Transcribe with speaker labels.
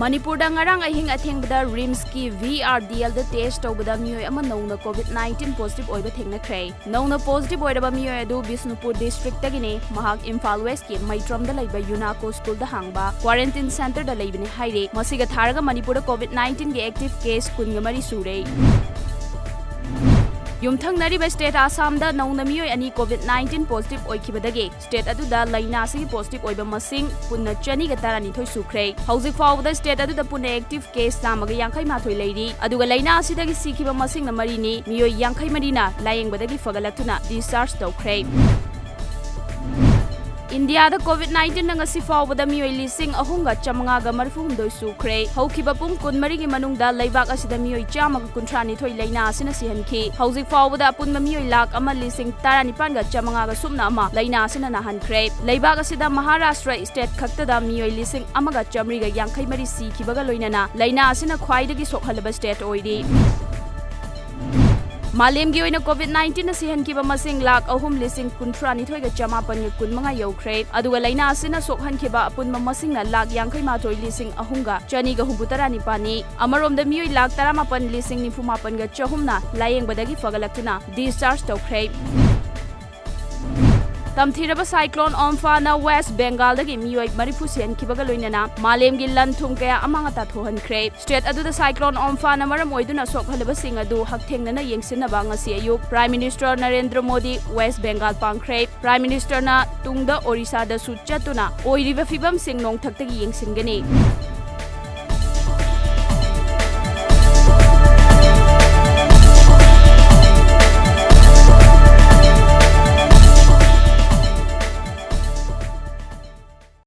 Speaker 1: Manipurda ngarang ahing athengda RIMS ki VRDL da test tawbada miyoy ama nauna COVID-19 positive oiba thengnakhre. Nauna positive oiraba miyoy adu Bisnupur district tagine mahak Imphal West ki Maitram da laiba Yunaco school da hangba quarantine center da laibine hairi. Masiga tharaga Manipurda COVID-19 ki active case kungamari sure. Yumthang nariba state Assam da nauna miyoy ani COVID-19 positive oikibadage state aduda laina sigi positive oiba masing punna chani ga tarani thoi sukre. Hauzik fawda state aduda punna active case samaga yankai mathoi leiri. Aduga laina asidagi sikiba masing na marini miyoy yankai marina layengbadagi fagalaktuna discharge tawkre. India da COVID-19 nang asi fawbada miyoy lising ahunga chamangaga marfumdoi sukre. Haukiba pung kunmari gi manungda laibak asida miyoy chamaga kuntrani thoi laina asina sihanki. Hauzik fawbada punma miyoy lak ama lising taranipan ga chamangaga sumna ama laina asina nahankre. Laibak asida Maharashtra state khaktada miyoy lising amaga chamri ga yankai mari si kibaga loinana laina asina khwaidagi sokhalaba state oiri. Malemgi oina COVID-19 na sihankiba masing lak ahum lising kuntrani thoi ga chamapan ga kunmanga yokre. Aduga laina asina sokhankiba apunma masing na lak yankai mathoi lising ahunga chani ga humbutarani pani. Amarom da miyoy lak taramapan lising nifumapan ga chahumna layengbadagi fagalaktuna discharge tawkre. Tamthiraba cyclone Amphan na West Bengal dagi miyoy marifu sihankibaga loinana malemgi lanthung kaya amanga tathohankre. State aduda cyclone Amphan na maram oiduna sokhalaba sing adu hakthengnana yengsinaba ngasi ayuk Prime Minister Narendra Modi West Bengal pangkre. Prime Minister na tungda Orissa da su chatuna oiriba fibam sing nongthaktagi yengsingani.